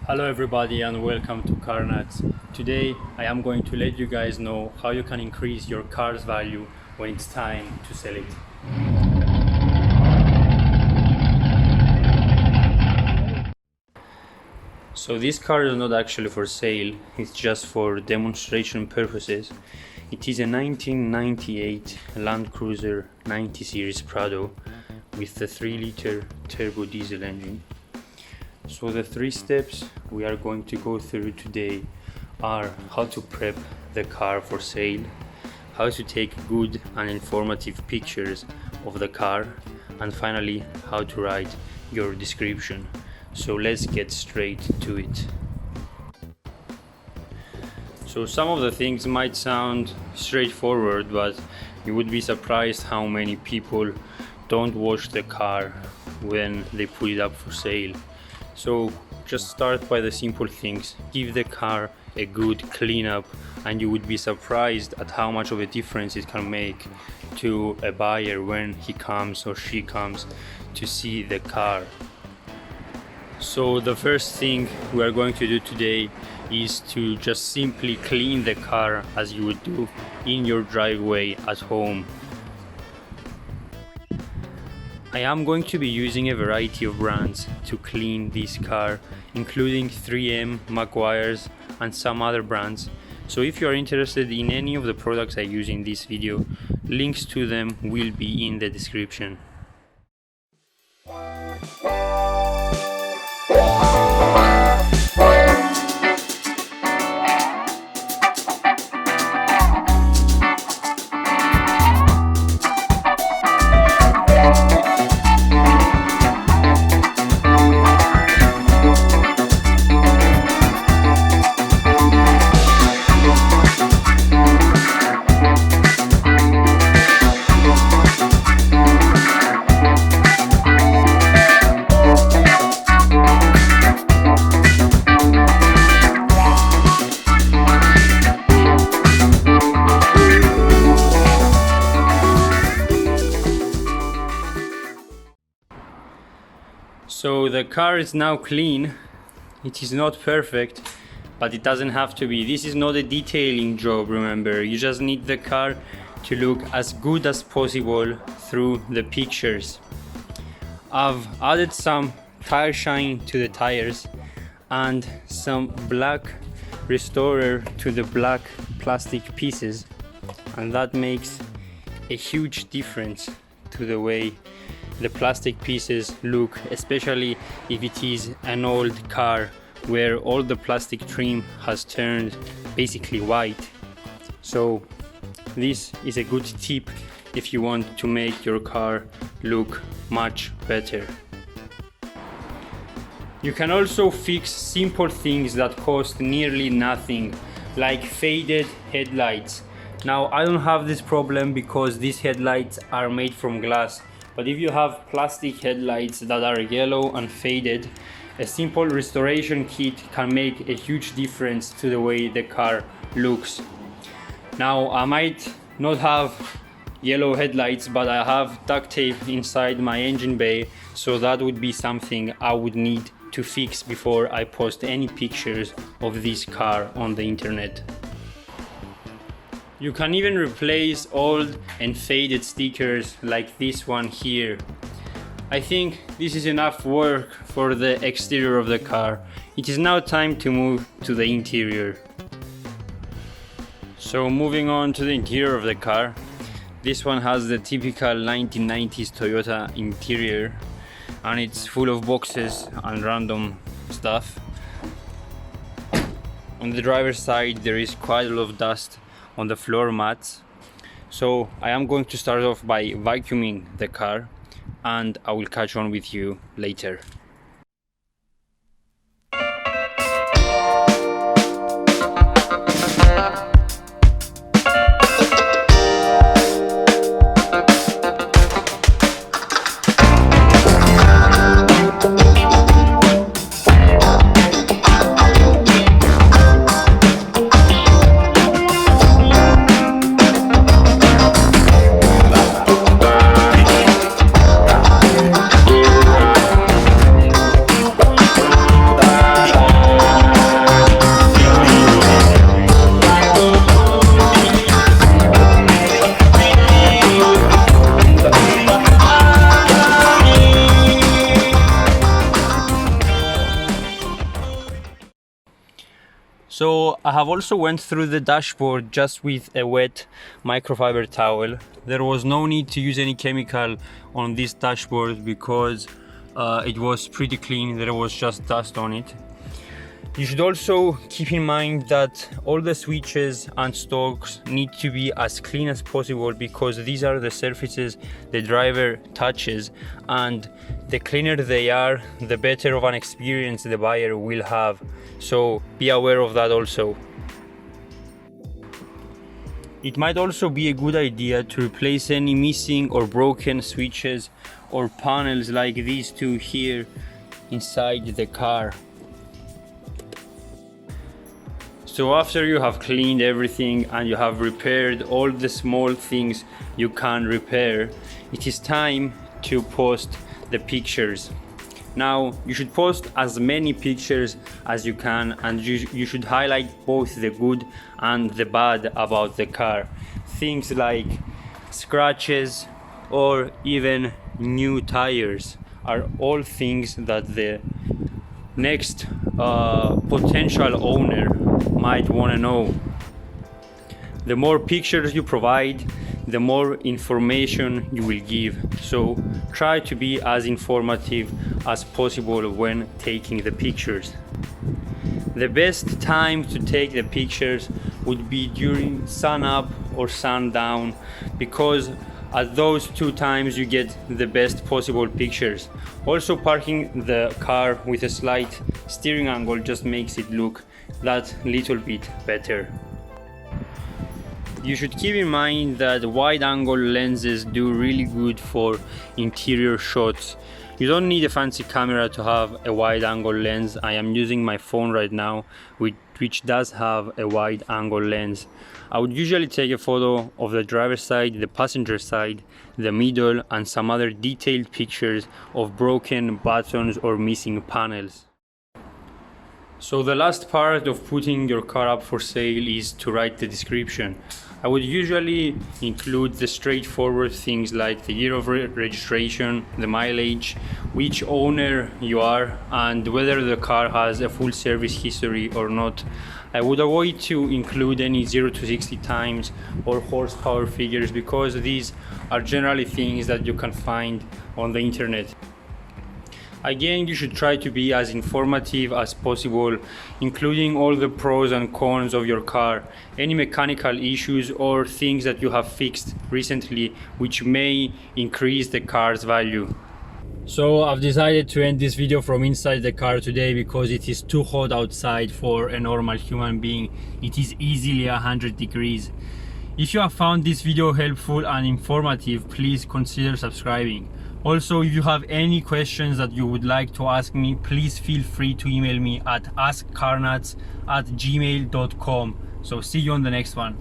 Hello everybody and welcome to Car Nuts. Today I am going to let you guys know how you can increase your car's value when it's time to sell it. So this car is not actually for sale, it's just for demonstration purposes. It is a 1998 Land Cruiser 90 Series Prado with the 3-liter turbo diesel engine. So the 3 steps we are going to go through today are how to prep the car for sale, how to take good and informative pictures of the car, and finally how to write your description. So let's get straight to it. So some of the things might sound straightforward, but you would be surprised how many people don't wash the car when they put it up for sale. So just start by the simple things. Give the car a good cleanup and you would be surprised at how much of a difference it can make to a buyer when he comes or she comes to see the car. So the first thing we are going to do today is to just simply clean the car as you would do in your driveway at home. I am going to be using a variety of brands to clean this car, including 3M, Meguiar's and some other brands. So if you are interested in any of the products I use in this video, links to them will be in the description. So the car is now clean. It is not perfect, but it doesn't have to be. This is not a detailing job, remember. You just need the car to look as good as possible through the pictures. I've added some tire shine to the tires and some black restorer to the black plastic pieces, and that makes a huge difference to the way the plastic pieces look, especially if it is an old car where all the plastic trim has turned basically white. So this is a good tip if you want to make your car look much better. You can also fix simple things that cost nearly nothing, like faded headlights. Now I don't have this problem because these headlights are made from glass. But if you have plastic headlights that are yellow and faded, a simple restoration kit can make a huge difference to the way the car looks. Now I might not have yellow headlights, but I have duct tape inside my engine bay, so that would be something I would need to fix before I post any pictures of this car on the internet. You can even replace old and faded stickers like this one here. I think this is enough work for the exterior of the car. It is now time to move to the interior. So moving on to the interior of the car. This one has the typical 1990s Toyota interior and it's full of boxes and random stuff. On the driver's side there is quite a lot of dust on the floor mats. So I am going to start off by vacuuming the car and I will catch on with you later. So I have also went through the dashboard just with a wet microfiber towel. There was no need to use any chemical on this dashboard because it was pretty clean. There was just dust on it. You should also keep in mind that all the switches and stalks need to be as clean as possible because these are the surfaces the driver touches, and the cleaner they are, the better of an experience the buyer will have. So be aware of that also. It might also be a good idea to replace any missing or broken switches or panels like these two here inside the car. So after you have cleaned everything and you have repaired all the small things you can repair, it is time to post the pictures. Now you should post as many pictures as you can, and you should highlight both the good and the bad about the car. Things like scratches or even new tires are all things that the next potential owner might want to know. The more pictures you provide, the more information you will give. So try to be as informative as possible when taking the pictures. The best time to take the pictures would be during sun up or sundown, because at those two times you get the best possible pictures. Also, parking the car with a slight steering angle just makes it look that little bit better. You should keep in mind that wide angle lenses do really good for interior shots. You don't need a fancy camera to have a wide angle lens. I am using my phone right now, which does have a wide angle lens. I would usually take a photo of the driver's side, the passenger side, the middle, and some other detailed pictures of broken buttons or missing panels. So the last part of putting your car up for sale is to write the description. I would usually include the straightforward things like the year of registration, the mileage, which owner you are, and whether the car has a full service history or not. I would avoid to include any 0 to 60 times or horsepower figures, because these are generally things that you can find on the internet. Again, you should try to be as informative as possible, including all the pros and cons of your car, any mechanical issues or things that you have fixed recently which may increase the car's value. So I've decided to end this video from inside the car today because it is too hot outside for a normal human being. It is easily 100 degrees. If you have found this video helpful and informative, please consider subscribing. Also, if you have any questions that you would like to ask me, please feel free to email me at askcarnuts@gmail.com. So see you on the next one.